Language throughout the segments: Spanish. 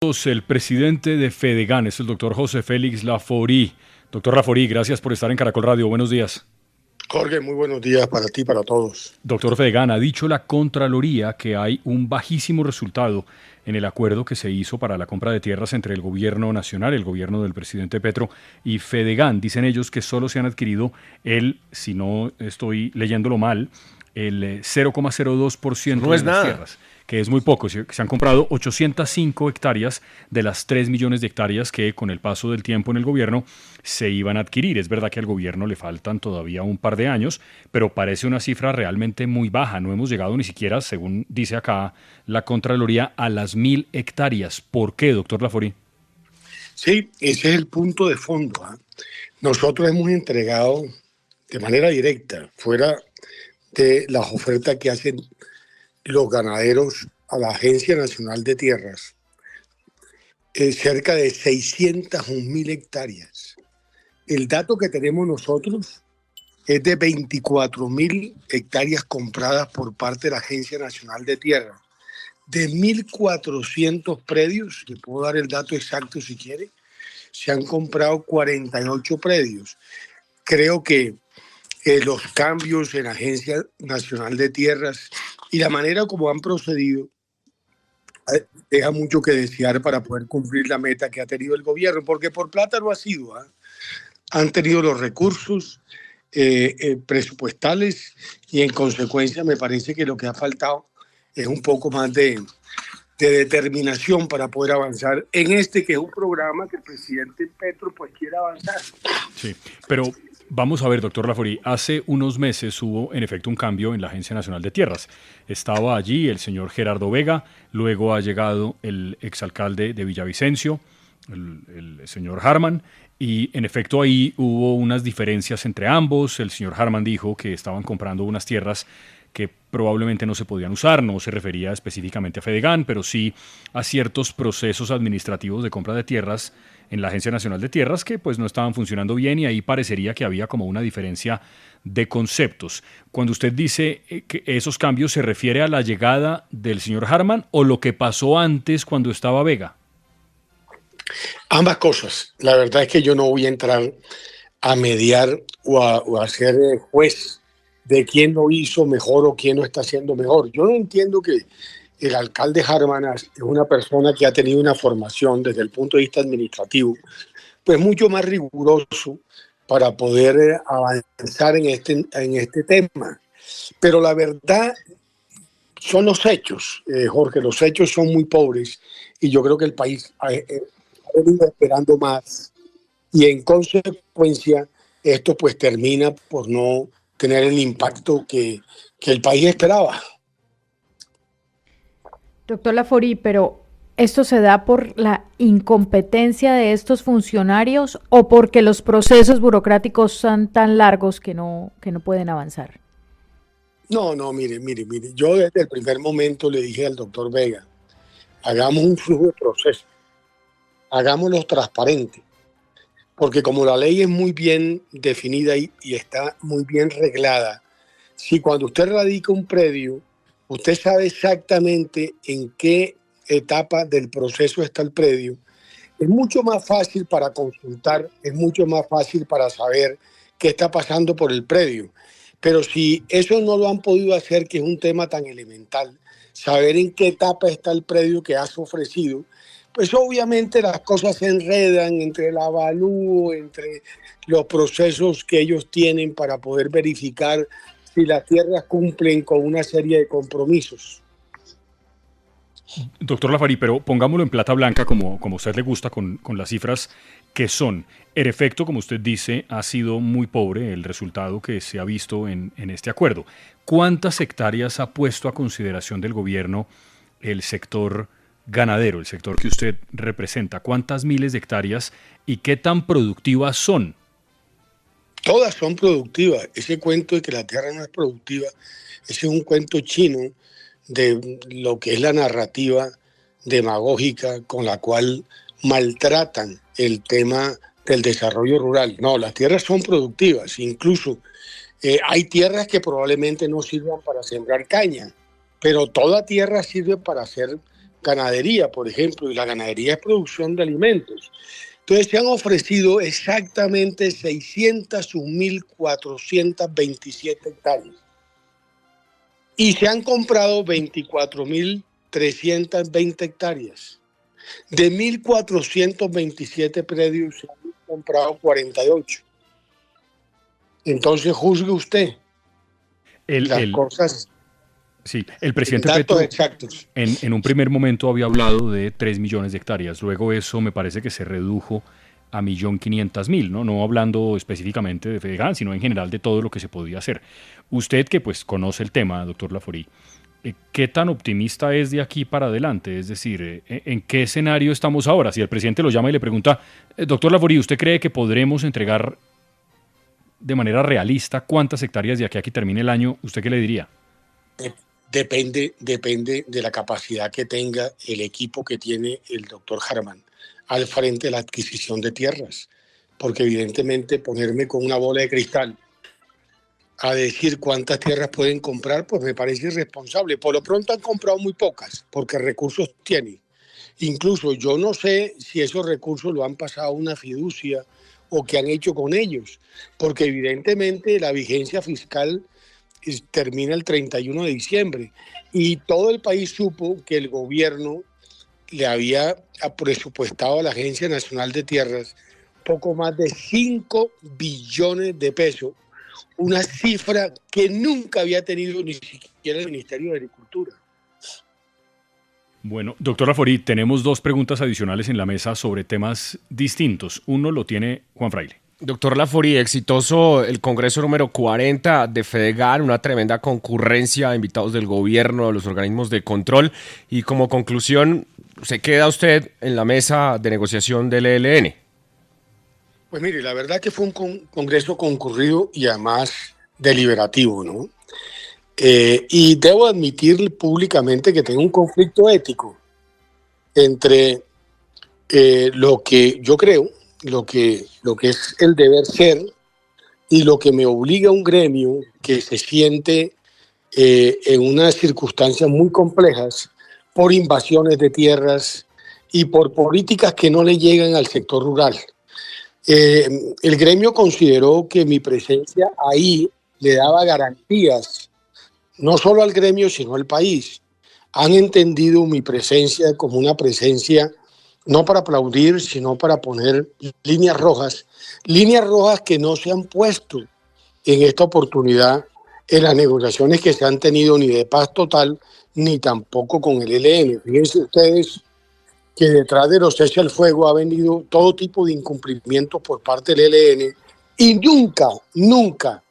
El presidente de Fedegan es el doctor José Félix Laforí. Doctor Laforí, gracias por estar en Caracol Radio. Buenos días. Jorge, muy buenos días para ti y para todos. Doctor Fedegan, ha dicho la Contraloría que hay un bajísimo resultado en el acuerdo que se hizo para la compra de tierras entre el gobierno nacional, el gobierno del presidente Petro y Fedegan. Dicen ellos que solo se han adquirido si no estoy leyéndolo mal, el 0,02% de las tierras, que es muy poco. Se han comprado 805 hectáreas de las 3 millones de hectáreas que con el paso del tiempo en el gobierno se iban a adquirir. Es verdad que al gobierno le faltan todavía un par de años, pero parece una cifra realmente muy baja. No hemos llegado ni siquiera, según dice acá la Contraloría, a las 1.000 hectáreas. ¿Por qué, doctor Laforí? Sí, ese es el punto de fondo. Nosotros hemos entregado de manera directa, fuera de las ofertas que hacen los ganaderos a la Agencia Nacional de Tierras, cerca de 601.000 hectáreas. El dato que tenemos nosotros es de 24.000 hectáreas compradas por parte de la Agencia Nacional de Tierras. De 1.400 predios, le puedo dar el dato exacto si quiere, se han comprado 48 predios. Creo que los cambios en la Agencia Nacional de Tierras y la manera como han procedido deja mucho que desear para poder cumplir la meta que ha tenido el gobierno, porque por plata no ha sido. Han tenido los recursos presupuestales y en consecuencia me parece que lo que ha faltado es un poco más de determinación para poder avanzar en este que es un programa que el presidente Petro pues quiere avanzar. Sí, pero vamos a ver, doctor Laforí, hace unos meses hubo en efecto un cambio en la Agencia Nacional de Tierras. Estaba allí el señor Gerardo Vega, luego ha llegado el exalcalde de Villavicencio, el señor Harman, y en efecto ahí hubo unas diferencias entre ambos. El señor Harman dijo que estaban comprando unas tierras que probablemente no se podían usar, no se refería específicamente a Fedegan, pero sí a ciertos procesos administrativos de compra de tierras en la Agencia Nacional de Tierras que pues no estaban funcionando bien y ahí parecería que había como una diferencia de conceptos. Cuando usted dice que esos cambios, ¿se refiere a la llegada del señor Harman o lo que pasó antes cuando estaba Vega? Ambas cosas. La verdad es que yo no voy a entrar a mediar o a ser juez de quién lo hizo mejor o quién lo está haciendo mejor. Yo no entiendo que el alcalde Harman es una persona que ha tenido una formación desde el punto de vista administrativo, pues mucho más riguroso para poder avanzar en este tema. Pero la verdad son los hechos, Jorge, los hechos son muy pobres y yo creo que el país ha venido esperando más y en consecuencia esto pues termina por no tener el impacto que el país esperaba. Doctor Laforí, pero ¿esto se da por la incompetencia de estos funcionarios o porque los procesos burocráticos son tan largos que no pueden avanzar? No, mire. Yo desde el primer momento le dije al doctor Vega, hagamos un flujo de procesos, hagámoslo transparente, porque como la ley es muy bien definida y está muy bien reglada, si cuando usted radica un predio, usted sabe exactamente en qué etapa del proceso está el predio, es mucho más fácil para consultar, es mucho más fácil para saber qué está pasando por el predio. Pero si eso no lo han podido hacer, que es un tema tan elemental, saber en qué etapa está el predio que has ofrecido, pues obviamente las cosas se enredan entre el avalúo, entre los procesos que ellos tienen para poder verificar si las tierras cumplen con una serie de compromisos. Doctor Laforí, pero pongámoslo en plata blanca como a usted le gusta con las cifras que son. En efecto, como usted dice, ha sido muy pobre el resultado que se ha visto en este acuerdo. ¿Cuántas hectáreas ha puesto a consideración del gobierno el sector ganadero, el sector que usted representa? ¿Cuántas miles de hectáreas y qué tan productivas son? Todas son productivas. Ese cuento de que la tierra no es productiva, ese es un cuento chino de lo que es la narrativa demagógica con la cual maltratan el tema del desarrollo rural. No, las tierras son productivas, incluso hay tierras que probablemente no sirvan para sembrar caña, pero toda tierra sirve para hacer ganadería, por ejemplo, y la ganadería es producción de alimentos. Entonces se han ofrecido exactamente 601.427 hectáreas y se han comprado 24.320 hectáreas. De 1.427 predios se han comprado 48. Entonces juzgue usted las cosas. Sí, el presidente Petro en un primer momento había hablado de 3 millones de hectáreas. Luego eso me parece que se redujo a 1.500.000, ¿no? No hablando específicamente de Fedegan, sino en general de todo lo que se podía hacer. Usted que pues conoce el tema, doctor Laforí, ¿qué tan optimista es de aquí para adelante? Es decir, ¿en qué escenario estamos ahora? Si el presidente lo llama y le pregunta, doctor Laforí, ¿usted cree que podremos entregar de manera realista cuántas hectáreas de aquí a que termine el año? ¿Usted qué le diría? Depende de la capacidad que tenga el equipo que tiene el doctor Harman al frente de la adquisición de tierras, porque evidentemente ponerme con una bola de cristal a decir cuántas tierras pueden comprar, pues me parece irresponsable. Por lo pronto han comprado muy pocas, porque recursos tienen. Incluso yo no sé si esos recursos lo han pasado a una fiducia o qué han hecho con ellos, porque evidentemente la vigencia fiscal termina el 31 de diciembre y todo el país supo que el gobierno le había presupuestado a la Agencia Nacional de Tierras poco más de 5 billones de pesos, una cifra que nunca había tenido ni siquiera el Ministerio de Agricultura. Bueno, doctor Laforí, tenemos 2 preguntas adicionales en la mesa sobre temas distintos. Uno lo tiene Juan Fraile. Doctor Laforí, exitoso el Congreso número 40 de Fedegan, una tremenda concurrencia, invitados del gobierno, de los organismos de control, y como conclusión, ¿se queda usted en la mesa de negociación del ELN? Pues mire, la verdad que fue un congreso concurrido y además deliberativo, ¿no? Y debo admitir públicamente que tengo un conflicto ético entre lo que yo creo, lo que es el deber ser y lo que me obliga a un gremio que se siente en unas circunstancias muy complejas por invasiones de tierras y por políticas que no le llegan al sector rural. El gremio consideró que mi presencia ahí le daba garantías, no solo al gremio, sino al país. Han entendido mi presencia como una presencia no para aplaudir, sino para poner líneas rojas que no se han puesto en esta oportunidad en las negociaciones que se han tenido ni de paz total, ni tampoco con el ELN. Fíjense ustedes que detrás de los cese al fuego ha venido todo tipo de incumplimientos por parte del ELN y nunca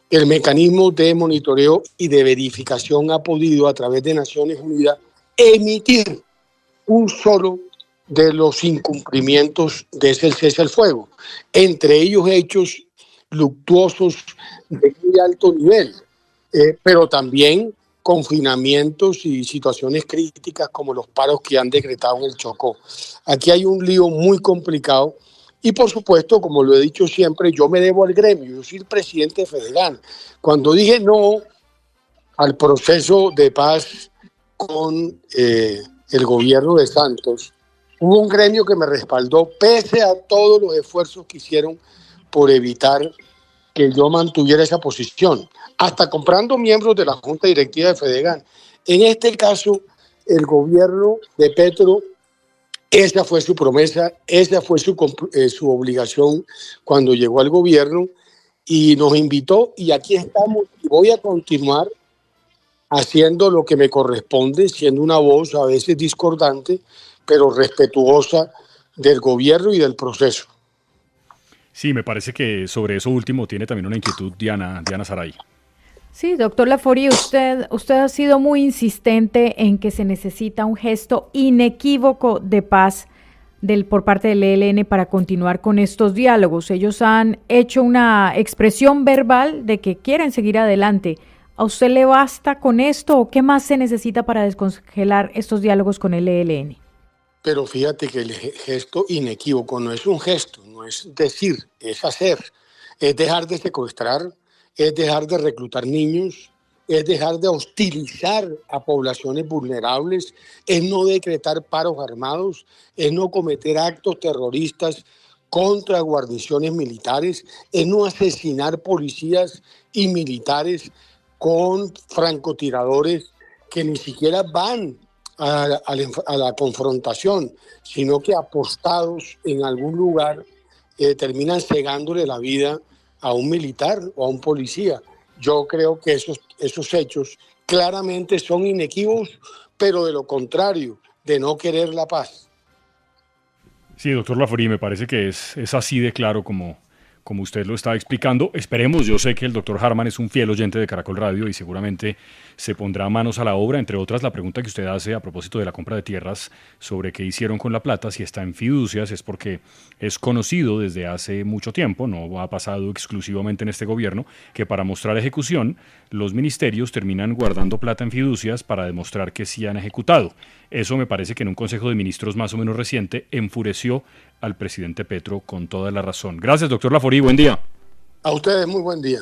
el mecanismo de monitoreo y de verificación ha podido a través de Naciones Unidas emitir un solo de los incumplimientos de ese cese al fuego, entre ellos hechos luctuosos de muy alto nivel, pero también confinamientos y situaciones críticas como los paros que han decretado en el Chocó. Aquí hay un lío muy complicado y por supuesto, como lo he dicho siempre, yo me debo al gremio, yo soy el presidente de Fedegan. Cuando dije no al proceso de paz con el gobierno de Santos, hubo un gremio que me respaldó pese a todos los esfuerzos que hicieron por evitar que yo mantuviera esa posición, hasta comprando miembros de la Junta Directiva de Fedegan. En este caso, el gobierno de Petro, esa fue su promesa, esa fue su obligación cuando llegó al gobierno y nos invitó y aquí estamos. Voy a continuar haciendo lo que me corresponde, siendo una voz a veces discordante, pero respetuosa del gobierno y del proceso. Sí, me parece que sobre eso último tiene también una inquietud Diana Saray. Sí, doctor Laforí, usted ha sido muy insistente en que se necesita un gesto inequívoco de paz por parte del ELN para continuar con estos diálogos. Ellos han hecho una expresión verbal de que quieren seguir adelante. ¿A usted le basta con esto o qué más se necesita para descongelar estos diálogos con el ELN? Pero fíjate que el gesto inequívoco no es un gesto, no es decir, es hacer, es dejar de secuestrar, es dejar de reclutar niños, es dejar de hostilizar a poblaciones vulnerables, es no decretar paros armados, es no cometer actos terroristas contra guarniciones militares, es no asesinar policías y militares con francotiradores que ni siquiera van a la confrontación, sino que apostados en algún lugar terminan cegándole la vida a un militar o a un policía. Yo creo que esos hechos claramente son inequívocos, pero de lo contrario, de no querer la paz. Sí, doctor Laforí, me parece que es así de claro como usted lo está explicando. Esperemos, yo sé que el doctor Harman es un fiel oyente de Caracol Radio y seguramente se pondrá manos a la obra, entre otras la pregunta que usted hace a propósito de la compra de tierras sobre qué hicieron con la plata, si está en fiducias, es porque es conocido desde hace mucho tiempo, no ha pasado exclusivamente en este gobierno, que para mostrar ejecución, los ministerios terminan guardando plata en fiducias para demostrar que sí han ejecutado. Eso me parece que en un Consejo de Ministros más o menos reciente enfureció al presidente Petro con toda la razón. Gracias, doctor Laforí, buen día. A ustedes muy buen día.